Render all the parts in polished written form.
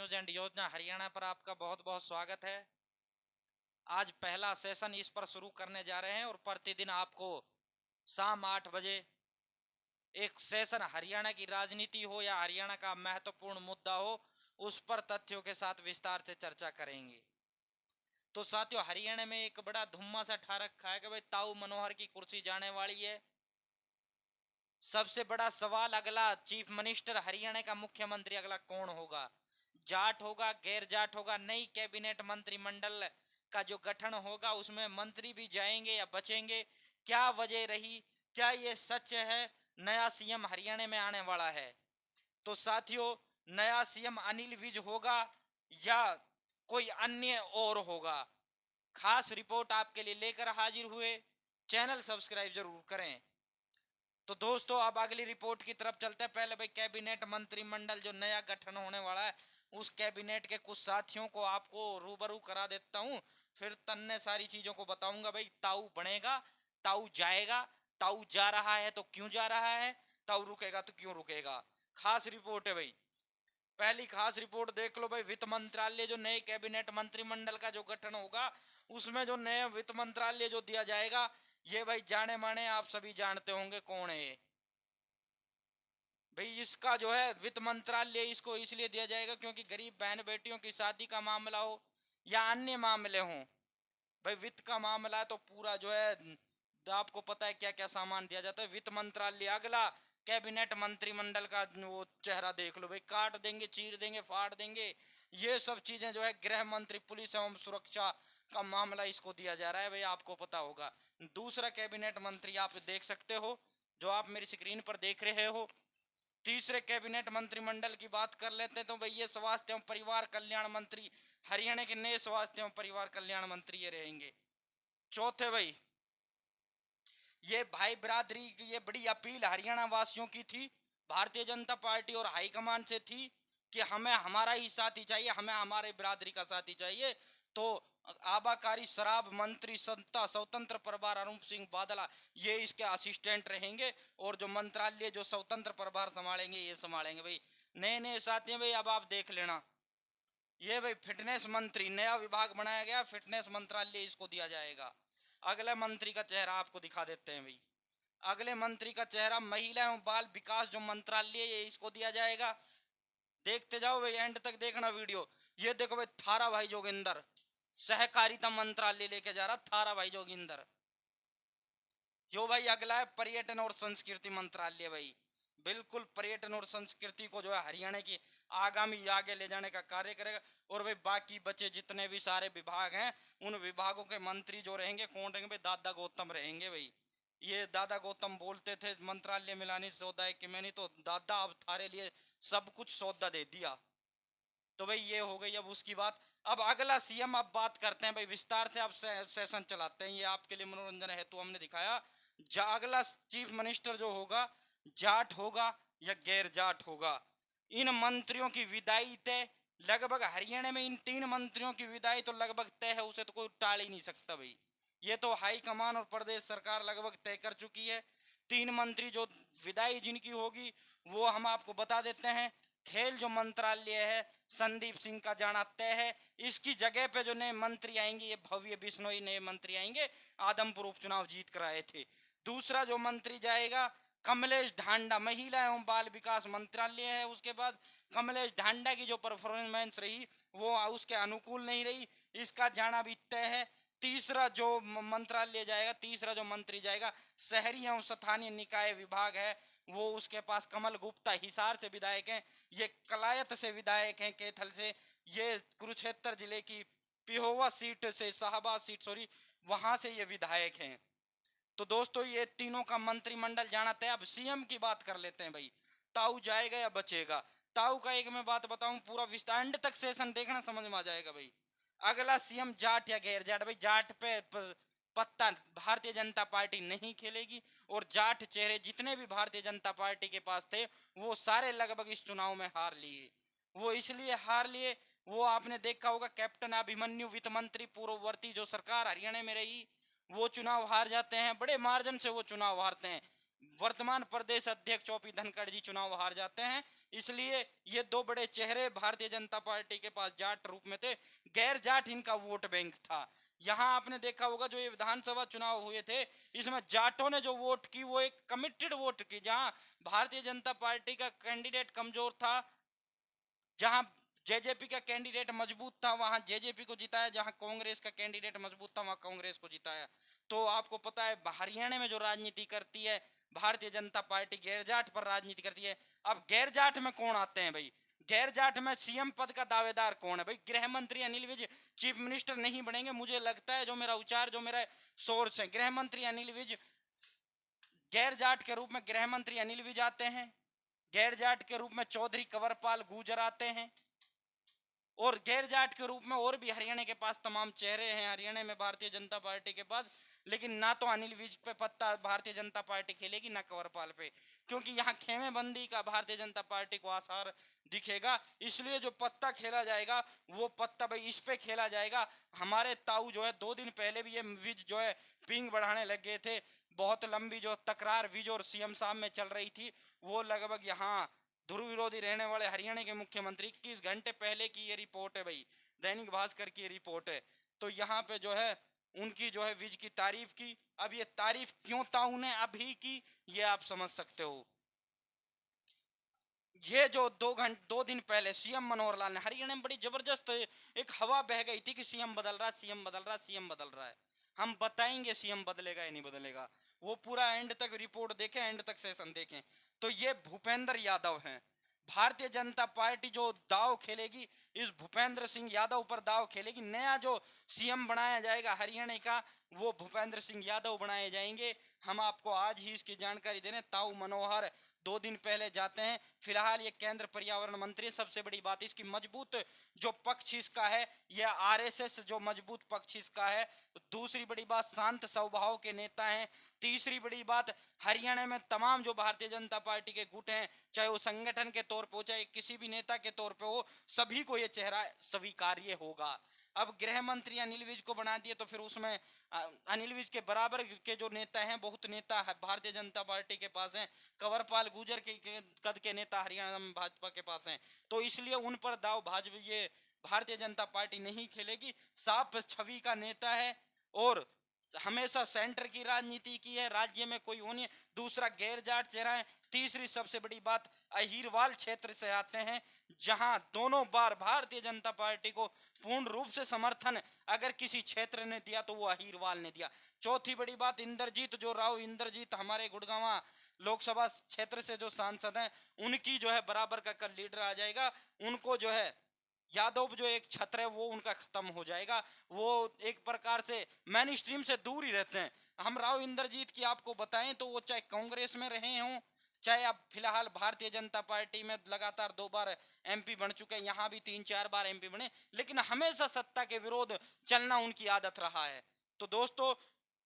News and योजना हरियाणा पर आपका बहुत बहुत स्वागत है। आज पहला सेशन इस पर शुरू करने जा रहे हैं और प्रतिदिन आपको शाम 8 बजे एक सेशन हरियाणा की राजनीति हो या हरियाणा का महत्वपूर्ण मुद्दा हो, उस पर तथ्यों के साथ विस्तार से चर्चा करेंगे। तो साथियों, हरियाणा में एक बड़ा धुम्मा सा ठा रखा है कि भाई ताऊ मनोहर की कुर्सी जाने वाली है। सबसे बड़ा सवाल अगला, चीफ मिनिस्टर हरियाणा का मुख्यमंत्री अगला कौन होगा? जाट होगा, गैर जाट होगा? नई कैबिनेट मंत्रिमंडल का जो गठन होगा उसमें मंत्री भी जाएंगे या बचेंगे? क्या वजह रही? क्या ये सच है नया सीएम हरियाणा में आने वाला है? तो साथियों, नया सीएम अनिल विज होगा या कोई अन्य और होगा? खास रिपोर्ट आपके लिए लेकर हाजिर हुए। चैनल सब्सक्राइब जरूर करें। तो दोस्तों, अब अगली रिपोर्ट की तरफ चलते हैं। पहले भाई कैबिनेट मंत्रिमंडल जो नया गठन होने वाला है, उस कैबिनेट के कुछ साथियों को आपको रूबरू करा देता हूं, फिर तन्ने सारी चीजों को बताऊंगा। भाई ताऊ बनेगा, ताऊ जाएगा, ताऊ जा रहा है तो क्यों जा रहा है, ताऊ रुकेगा तो क्यों रुकेगा। खास रिपोर्ट है भाई। पहली खास रिपोर्ट देख लो भाई। वित्त मंत्रालय जो नए कैबिनेट मंत्रिमंडल का जो गठन होगा, उसमें जो नया वित्त मंत्रालय जो दिया जाएगा, ये भाई जाने माने आप सभी जानते होंगे कौन है ये। भाई इसका जो है वित्त मंत्रालय, इसको इसलिए दिया जाएगा क्योंकि गरीब बहन बेटियों की शादी का मामला हो या अन्य मामले हों। भाई वित्त का मामला है तो पूरा जो है आपको पता है क्या क्या सामान दिया जाता है। वित्त मंत्रालय अगला कैबिनेट मंत्रिमंडल का वो चेहरा देख लो भाई। काट देंगे, चीर देंगे, फाड़ देंगे, ये सब चीजें जो है गृह मंत्री, पुलिस एवं सुरक्षा का मामला इसको दिया जा रहा है भाई, आपको पता होगा। दूसरा कैबिनेट मंत्री आप देख सकते हो जो आप मेरी स्क्रीन पर देख रहे हो। तीसरे कैबिनेट मंत्रिमंडल की बात कर लेते हैं तो भाई ये स्वास्थ्य एवं परिवार कल्याण मंत्री, हरियाणा के नए स्वास्थ्य एवं परिवार कल्याण मंत्री ये रहेंगे। चौथे भाई, ये भाई बिरादरी की ये बड़ी अपील हरियाणा वासियों की थी, भारतीय जनता पार्टी और हाईकमान से थी कि हमें हमारा ही साथी चाहिए, हमें हमारे बिरादरी का साथी चाहिए। तो आबाकारी शराब मंत्री संता स्वतंत्र प्रभार अरूप सिंह बादला ये इसके असिस्टेंट रहेंगे, और जो मंत्रालय जो स्वतंत्र प्रभार संभालेंगे ये संभालेंगे भाई। नए नए साथी भाई, अब आप देख लेना। ये भाई फिटनेस मंत्री, नया विभाग बनाया गया, फिटनेस मंत्रालय इसको दिया जाएगा। अगले मंत्री का चेहरा आपको दिखा देते हैं भाई। अगले मंत्री का चेहरा महिला एवं बाल विकास जो मंत्रालय है इसको दिया जाएगा। देखते जाओ भाई, एंड तक देखना वीडियो। ये देखो भाई, थारा भाई जोगिंदर सहकारिता मंत्रालय लेके जा रहा, थारा भाई जोगिंदर। यो भाई अगला है पर्यटन और संस्कृति मंत्रालय भाई। बिल्कुल पर्यटन और संस्कृति को जो है हरियाणा की आगामी आगे ले जाने का कार्य करेगा। और भाई बाकी बचे जितने भी सारे विभाग हैं, उन विभागों के मंत्री जो रहेंगे कौन रहेंगे भाई? दादा गौतम रहेंगे भाई। ये दादा गौतम बोलते थे मंत्रालय मिलानी सौदा है कि मैंने, तो दादा अब थारे लिए सब कुछ सौदा दे दिया। तो भाई ये हो गई अब उसकी बात। अब अगला सीएम, अब बात करते हैं भाई विस्तार से। अब सेशन चलाते हैं, ये आपके लिए मनोरंजन है तो हमने दिखाया। अगला चीफ मिनिस्टर जो होगा, जाट होगा या गैर जाट होगा? इन मंत्रियों की विदाई तय। लगभग हरियाणा में इन 3 मंत्रियों की विदाई तो लगभग तय है, उसे तो कोई टाल ही नहीं सकता भाई। ये तो हाई कमान और प्रदेश सरकार लगभग तय कर चुकी है। 3 मंत्री जो विदाई जिनकी होगी वो हम आपको बता देते हैं। खेल जो मंत्रालय है, संदीप सिंह का जाना तय है। इसकी जगह पे जो नए मंत्री आएंगे, ये भव्य बिश्नोई नए मंत्री आएंगे, आदमपुर उपचुनाव जीत कर आए थे। दूसरा जो मंत्री जाएगा, कमलेश ढांडा, महिला एवं बाल विकास मंत्रालय है। उसके बाद कमलेश ढांडा की जो परफॉर्मेंस रही वो उसके अनुकूल नहीं रही, इसका जाना भी तय है। तीसरा जो मंत्रालय जाएगा, तीसरा जो मंत्री जाएगा, शहरी एवं स्थानीय निकाय विभाग है, वो उसके पास कमल गुप्ता हिसार से विधायक हैं। ये कलायत से विधायक हैं, कैथल से। ये कुरुक्षेत्र जिले की पिहोवा सीट से, शाहबाद सीट सॉरी, वहां से ये विधायक हैं। तो दोस्तों, ये तीनों का मंत्रिमंडल जाना तय। अब सीएम की बात कर लेते हैं भाई। ताऊ जाएगा या बचेगा? ताऊ का एक मैं बात बताऊं, पूरा विस्तार एंड तक सेशन देखना, समझ में आ जाएगा भाई। अगला सीएम जाट या गैर जाट? भाई जाट पे पत्ता भारतीय जनता पार्टी नहीं खेलेगी, और जाट चेहरे जितने भी भारतीय जनता पार्टी के पास थे वो सारे लगभग इस चुनाव में हार लिए। वो इसलिए हार लिए, वो आपने देखा होगा कैप्टन अभिमन्यु वित्त मंत्री पूर्ववर्ती जो सरकार हरियाणा में रही, वो चुनाव हार जाते हैं, बड़े मार्जिन से वो चुनाव हारते हैं। वर्तमान प्रदेश अध्यक्ष ओपी धनखड़ जी चुनाव हार जाते हैं, इसलिए ये दो बड़े चेहरे भारतीय जनता पार्टी के पास जाट रूप में थे, गैर जाट इनका वोट बैंक था। यहां आपने देखा होगा जो ये विधानसभा चुनाव हुए थे, इसमें जाटों ने जो वोट की वो एक कमिटेड वोट की, जहां भारतीय जनता पार्टी का कैंडिडेट कमजोर था, जहां जेजेपी का कैंडिडेट मजबूत था वहां जेजेपी को जिताया, जहां कांग्रेस का कैंडिडेट मजबूत था वहां कांग्रेस को जिताया। तो आपको पता है हरियाणा में जो राजनीति करती है भारतीय जनता पार्टी, गैरजाट पर राजनीति करती है। अब गैरजाट में कौन आते हैं भाई? गैरजाट में सीएम पद का दावेदार कौन है भाई? गृह मंत्री अनिल विज चीफ मिनिस्टर नहीं बनेंगे, मुझे लगता है, जो मेरा उच्चार, जो मेरा सोर्स है, गृह मंत्री अनिल विज, गैर जाट के रूप में गृह मंत्री अनिल विज आते हैं, गैर जाट के रूप में चौधरी कंवरपाल गुर्जर आते हैं, और गैर जाट के रूप में और भी हरियाणा के पास तमाम चेहरे हैं, हरियाणा में भारतीय जनता पार्टी के पास। लेकिन ना तो अनिल विज पे पत्ता भारतीय जनता पार्टी खेलेगी, ना कंवरपाल पे, क्योंकि यहाँ खेमेबंदी का भारतीय जनता पार्टी को आसार दिखेगा। इसलिए जो पत्ता खेला जाएगा वो पत्ता भाई इस पे खेला जाएगा। हमारे ताऊ जो है 2 दिन पहले भी ये विज जो है पिंग बढ़ाने लग गए थे। बहुत लंबी जो तकरार विज और सीएम साहब में चल रही थी, वो लगभग यहाँ ध्रुव विरोधी रहने वाले हरियाणा के मुख्यमंत्री 21 घंटे पहले की ये रिपोर्ट है भाई, दैनिक भास्कर की रिपोर्ट है। तो यहाँ पे जो है उनकी जो है विज की तारीफ की। अब ये तारीफ क्यों ताऊ ने अभी की, ये आप समझ सकते हो। ये जो 2 दिन पहले सीएम मनोहर लाल ने, हरियाणा में बड़ी जबरदस्त एक हवा बह गई थी कि सीएम बदल रहा, सीएम बदल रहा, सीएम बदल रहा है। हम बताएंगे सीएम बदलेगा या नहीं बदलेगा, वो पूरा एंड तक रिपोर्ट देखें, एंड तक सेशन देखें। तो ये भूपेंद्र यादव हैं। भारतीय जनता पार्टी जो दाव खेलेगी, इस भूपेंद्र सिंह यादव पर दाव खेलेगी। नया जो सीएम बनाया जाएगा हरियाणा का, वो भूपेंद्र सिंह यादव बनाए जाएंगे। हम आपको आज ही इसकी जानकारी दे रहे हैं। ताऊ मनोहर 2 दिन पहले जाते हैं। फिलहाल ये केंद्र पर्यावरण मंत्री, सबसे बड़ी बात इसकी मजबूत जो पक्ष इसका है, यह आरएसएस जो मजबूत पक्ष इसका है। दूसरी बड़ी बात, शांत स्वभाव के नेता हैं। तीसरी बड़ी बात, हरियाणा में तमाम जो भारतीय जनता पार्टी के गुट हैं, चाहे वो संगठन के तौर पर हो, चाहे किसी भी नेता के तौर पर हो, सभी को यह चेहरा स्वीकार्य होगा। अब गृह मंत्री अनिल विज को बना दिए तो फिर उसमें अनिल विज के बराबर के जो नेता हैं, बहुत नेता है भारतीय जनता पार्टी के पास हैं। कंवरपाल गुर्जर के कद के नेता हरियाणा में भाजपा के पास हैं। तो इसलिए उन पर दाव भाजपा, ये भारतीय जनता पार्टी नहीं खेलेगी। साफ छवि का नेता है और हमेशा सेंटर की राजनीति की है, राज्य में कोई वो नहीं है। दूसरा गैर जाट चेहरा है। तीसरी सबसे बड़ी बात, अहीरवाल क्षेत्र से आते हैं, जहां दोनों बार भारतीय जनता पार्टी को पूर्ण रूप से समर्थन अगर किसी क्षेत्र ने दिया तो वो अहीरवाल ने दिया। चौथी बड़ी बात, इंद्रजीत जो राव, इंद्रजीत हमारे गुड़गांव लोकसभा क्षेत्र से जो सांसद हैं, उनकी जो है बराबर का कल लीडर आ जाएगा। उनको जो है यादव जो एक छत्र है वो उनका खत्म हो जाएगा। वो एक प्रकार से मेन स्ट्रीम से दूर ही रहते हैं। हम राव इंद्रजीत की आपको बताएं तो वो चाहे कांग्रेस में रहे हों, चाहे अब फिलहाल भारतीय जनता पार्टी में लगातार 2 बार एमपी बन चुके हैं, यहाँ भी 3-4 बार एमपी बने, लेकिन हमेशा सत्ता के विरोध चलना उनकी आदत रहा है। तो दोस्तों,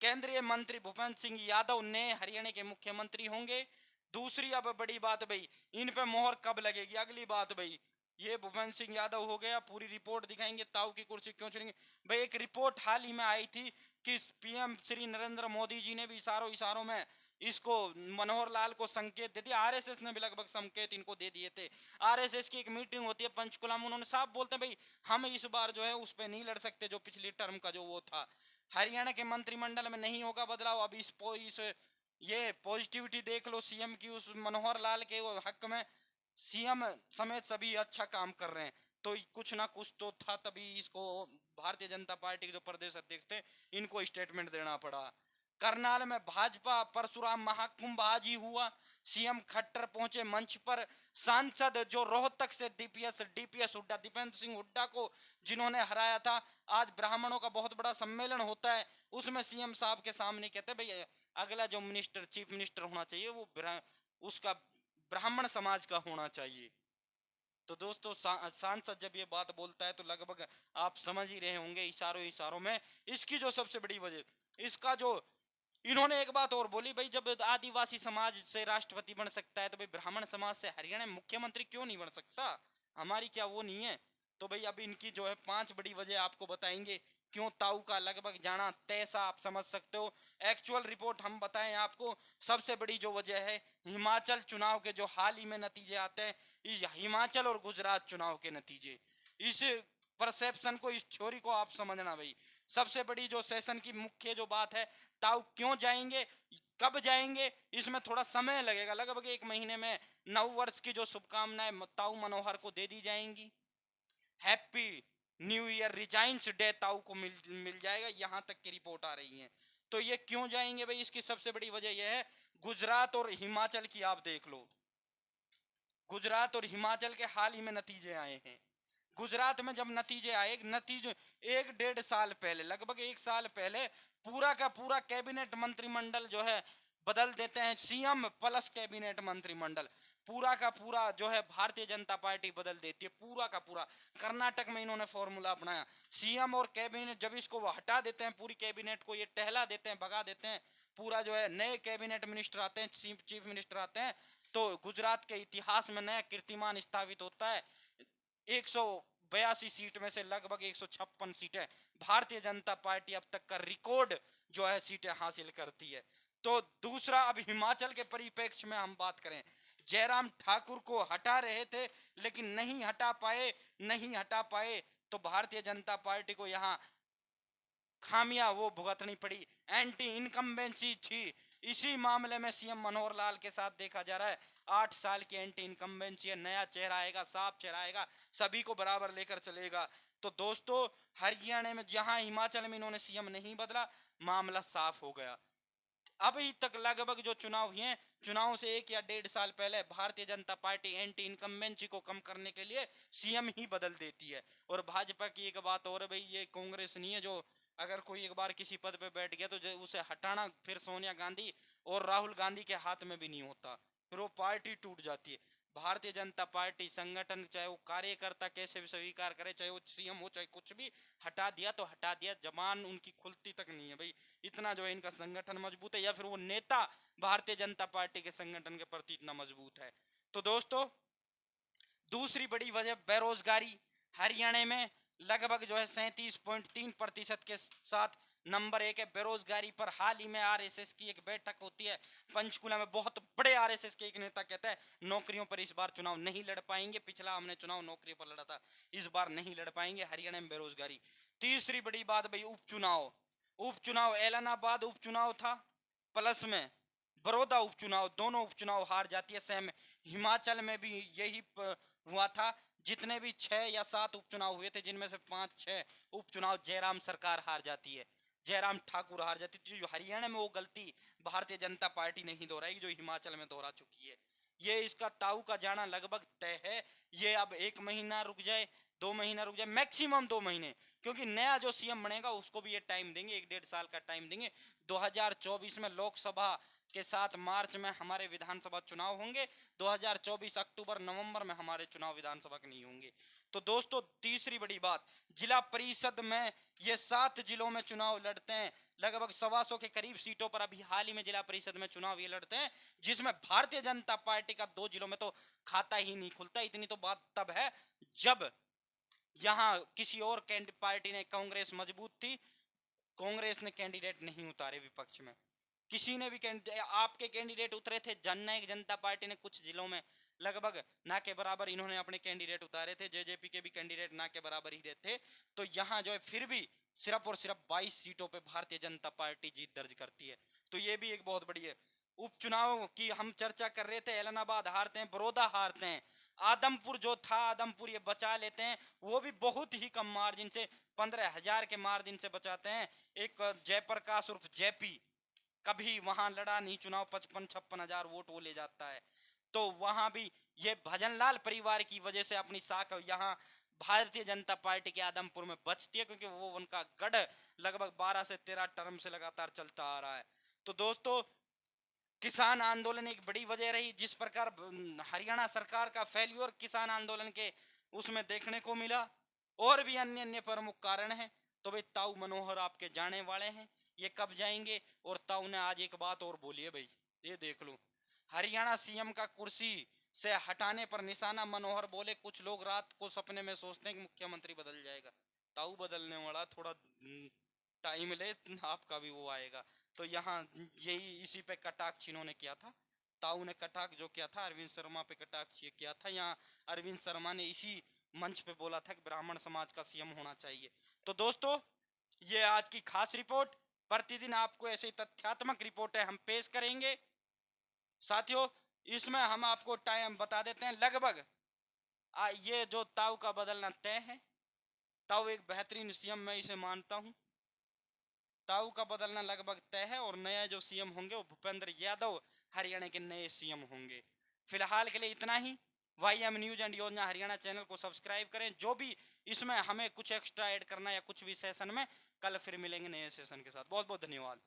केंद्रीय मंत्री भूपेंद्र सिंह यादव नए हरियाणा के मुख्यमंत्री होंगे। दूसरी अब बड़ी बात भाई, इन पे मोहर कब लगेगी, अगली बात भाई। ये भूपेंद्र सिंह यादव हो गया, पूरी रिपोर्ट दिखाएंगे ताऊ की कुर्सी क्यों चुनेंगे भाई। एक रिपोर्ट हाल ही में आई थी कि पीएम श्री नरेंद्र मोदी जी ने भी इशारों इशारों में इसको मनोहर लाल को संकेत दे दिया। आरएसएस ने भी लगभग संकेत इनको दे दिए थे। आरएसएस की एक मीटिंग होती है पंचकुला में, उन्होंने साफ बोलते हैं भाई हम इस बार जो है उस पर नहीं लड़ सकते, जो पिछली टर्म का जो वो था। हरियाणा के मंत्रिमंडल में नहीं होगा बदलाव। अब इस ये पॉजिटिविटी देख लो सीएम की, उस मनोहर लाल के हक में सीएम समेत सभी अच्छा काम कर रहे हैं। तो कुछ ना कुछ तो था, तभी इसको भारतीय जनता पार्टी के जो प्रदेश अध्यक्ष थे इनको स्टेटमेंट देना पड़ा। करनाल में भाजपा परशुराम महाकुंभ आज ही हुआ। सीएम खट्टर पहुंचे मंच पर। सांसद जो रोहतक से डीपीएस हुड्डा, दीपेंद्र सिंह हुड्डा को जिन्होंने हराया था, आज ब्राह्मणों का बहुत बड़ा सम्मेलन होता है, उसमें सीएम साहब के सामने कहते भाई अगला जो मिनिस्टर, चीफ मिनिस्टर होना चाहिए वो उसका ब्राह्मण समाज का होना चाहिए। तो दोस्तों, सांसद जब ये बात बोलता है तो लगभग आप समझ ही रहे होंगे इशारों इशारों में इसकी जो सबसे बड़ी वजह, इसका जो इन्होंने एक बात और बोली भाई, जब आदिवासी समाज से राष्ट्रपति बन सकता है तो भाई ब्राह्मण समाज से हरियाणा में मुख्यमंत्री क्यों नहीं बन सकता, हमारी क्या वो नहीं है। तो भाई अब इनकी जो है 5 बड़ी वजह आपको बताएंगे क्यों ताऊ का लगभग जाना तैसा, आप समझ सकते हो। एक्चुअल रिपोर्ट हम बताएं आपको। सबसे बड़ी जो वजह है, हिमाचल चुनाव के जो हाल ही में नतीजे आते हैं, इस हिमाचल और गुजरात चुनाव के नतीजे, इस परसेप्शन को, इस थ्योरी को आप समझना भाई। सबसे बड़ी जो सेशन की मुख्य जो बात है, ताऊ क्यों जाएंगे, कब जाएंगे, इसमें थोड़ा समय लगेगा, लगभग 1 महीने में नव वर्ष की जो शुभकामनाएं ताऊ मनोहर को दे दी जाएंगी। Happy new year, resigns day ताऊ को मिल जाएगा, यहां तक की रिपोर्ट आ रही है। तो ये क्यों जाएंगे भाई, इसकी सबसे बड़ी वजह यह है, गुजरात और हिमाचल की आप देख लो, गुजरात और हिमाचल के हाल ही में नतीजे आए हैं। गुजरात में जब नतीजे आए, नतीजे 1-1.5 साल पहले, लगभग 1 साल पहले पूरा का पूरा कैबिनेट मंत्रिमंडल जो है बदल देते हैं, सीएम प्लस कैबिनेट मंत्रिमंडल पूरा का पूरा जो है भारतीय जनता पार्टी बदल देती है, पूरा का पूरा। कर्नाटक में इन्होंने फॉर्मूला अपनाया, सीएम और कैबिनेट जब इसको वो हटा देते हैं, पूरी कैबिनेट को ये टहला देते हैं, भगा देते हैं, पूरा जो है नए कैबिनेट मिनिस्टर आते हैं, चीफ मिनिस्टर आते हैं, तो गुजरात के इतिहास में नया कीर्तिमान स्थापित होता है। 182 सीट में से लगभग 156 सीटें भारतीय जनता पार्टी अब तक का रिकॉर्ड जो है सीटें हासिल करती है। तो दूसरा, अब हिमाचल के परिप्रेक्ष्य में हम बात करें, जयराम ठाकुर को हटा रहे थे लेकिन नहीं हटा पाए, तो भारतीय जनता पार्टी को यहाँ खामियां वो भुगतनी पड़ी, एंटी इनकम्बेंसी थी। इसी मामले में सीएम मनोहर लाल के साथ देखा जा रहा है, 8 साल की एंटी इनकम्बेंसी है, नया चेहरा आएगा, साफ चेहरा आएगा, सभी को बराबर लेकर चलेगा। तो दोस्तों, हरियाणा में जहां हिमाचल में इन्होंने सीएम नहीं बदला, मामला साफ हो गया। अभी तक लगभग जो चुनाव हुए हैं, चुनाव से 1 या 1.5 साल पहले Bharatiya Janata party anti incumbency को कम करने के लिए सीएम ही बदल देती है। और भाजपा की एक बात और भाई, ये कांग्रेस नहीं है जो अगर कोई एक बार किसी पद पे बैठ गया तो उसे हटाना फिर सोनिया गांधी और राहुल गांधी के हाथ में भी नहीं होता, फिर वो पार्टी टूट जाती है। भारतीय जनता पार्टी संगठन, चाहे वो कार्यकर्ता कैसे भी स्वीकार करे, चाहे वो सीएम हो चाहे कुछ भी, हटा दिया तो हटा दिया, जबान उनकी खुलती तक नहीं है भाई, इतना जो है इनका संगठन मजबूत है, या फिर वो नेता भारतीय जनता पार्टी के संगठन के प्रति इतना मजबूत है। तो दोस्तों, दूसरी बड़ी वजह बेरोजगारी, हरियाणा में लगभग जो है 37.3% के साथ नंबर 1 है बेरोजगारी पर। हाल ही में आरएसएस की एक बैठक होती है पंचकुला में, बहुत बड़े आरएसएस के एक नेता कहता है नौकरियों पर इस बार चुनाव नहीं लड़ पाएंगे, पिछला हमने चुनाव नौकरी पर लड़ा था, इस बार नहीं लड़ पाएंगे, हरियाणा में बेरोजगारी। तीसरी बड़ी बात भाई, उपचुनाव एलनाबाद उपचुनाव था, प्लस में बड़ौदा उपचुनाव, दोनों उपचुनाव हार जाती है। सेम हिमाचल में भी यही हुआ था, जितने भी 6 या 7 उपचुनाव हुए थे, जिनमें से 5-6 उपचुनाव जयराम सरकार हार जाती है, जयराम ठाकुर हार जाती है। जो हरियाणा में वो गलती भारतीय जनता पार्टी नहीं दोहराएगी जो हिमाचल में दोहरा चुकी है। ये इसका ताऊ का जाना लगभग तय है। ये अब 1 महीना रुक जाए, 2 महीना रुक जाए, मैक्सिमम 2 महीने, क्योंकि नया जो सीएम बनेगा उसको भी ये टाइम देंगे, 1-1.5 साल का टाइम देंगे। 2024 में लोकसभा के साथ मार्च में हमारे विधानसभा चुनाव होंगे, 2024 अक्टूबर नवंबर में हमारे चुनाव विधानसभा के नहीं होंगे। तो दोस्तों, तीसरी बड़ी बात, जिला परिषद में ये 7 जिलों में चुनाव लड़ते हैं, लगभग 125 के करीब सीटों पर अभी हाल ही में जिला परिषद में चुनाव ये लड़ते हैं, जिसमें भारतीय जनता पार्टी का 2 जिलों में तो खाता ही नहीं खुलता। इतनी तो बात तब है जब यहां किसी और पार्टी ने, कांग्रेस मजबूत थी, कांग्रेस ने कैंडिडेट नहीं उतारे विपक्ष में, किसी ने भी आपके कैंडिडेट उतरे थे, जननायक जनता पार्टी ने कुछ जिलों में लगभग ना के बराबर इन्होंने अपने कैंडिडेट उतारे थे, जेजेपी के भी कैंडिडेट ना के बराबर ही थे। तो यहाँ जो है फिर भी सिर्फ और सिर्फ 22 सीटों पे भारतीय जनता पार्टी जीत दर्ज करती है। तो ये भी एक बहुत बड़ी है। उपचुनाव की हम चर्चा कर रहे थे, एलनाबाद हारते हैं, बड़ौदा हारते हैं, आदमपुर जो था, आदमपुर ये बचा लेते हैं, वो भी बहुत ही कम मार्जिन से, 15,000 के मार्जिन से बचाते हैं। एक जयप्रकाश उर्फ जेपी कभी वहां लड़ा नहीं चुनाव, 55-56 हजार वोट वो ले जाता है। तो वहां भी ये भजनलाल परिवार की वजह से अपनी साख यहाँ भारतीय जनता पार्टी के आदमपुर में बचती है, क्योंकि वो उनका गढ़ लगभग 12 से 13 टर्म से लगातार चलता आ रहा है। तो दोस्तों, किसान आंदोलन एक बड़ी वजह रही, जिस प्रकार हरियाणा सरकार का फेल्यूर किसान आंदोलन के उसमें देखने को मिला, और भी अन्य अन्य प्रमुख कारण हैं। तो भाई, ताऊ मनोहर आपके जाने वाले हैं, ये कब जाएंगे? और ताऊ ने आज एक बात और बोली है भाई, ये देख लो, हरियाणा सीएम का कुर्सी से हटाने पर निशाना। मनोहर बोले, कुछ लोग रात को सपने में सोचते हैं कि मुख्यमंत्री बदल जाएगा, ताऊ बदलने वाला, थोड़ा टाइम ले, आपका भी वो आएगा। तो यहाँ यही इसी पे कटाक्ष इन्होंने किया था, ताऊ ने कटाक्ष जो किया था अरविंद शर्मा पे कटाक्ष ये किया था, यहाँ अरविंद शर्मा ने इसी मंच पे बोला था कि ब्राह्मण समाज का सीएम होना चाहिए। तो दोस्तों ये आज की खास रिपोर्ट, प्रतिदिन आपको ऐसे तथ्यात्मक रिपोर्टें हम पेश करेंगे। साथियों इसमें हम आपको टाइम बता देते हैं, लगभग ये जो ताऊ का बदलना तय है। ताऊ एक बेहतरीन सीएम मैं इसे मानता हूं। ताऊ का बदलना लगभग तय है और नया जो सीएम होंगे वो भूपेंद्र यादव हरियाणा के नए सीएम होंगे। फिलहाल के लिए इतना ही। YM न्यूज एंड योजना हरियाणा चैनल को सब्सक्राइब करें। जो भी इसमें हमें कुछ एक्स्ट्रा ऐड करना या कुछ भी सेशन में, कल फिर मिलेंगे नए सेशन के साथ। बहुत बहुत धन्यवाद।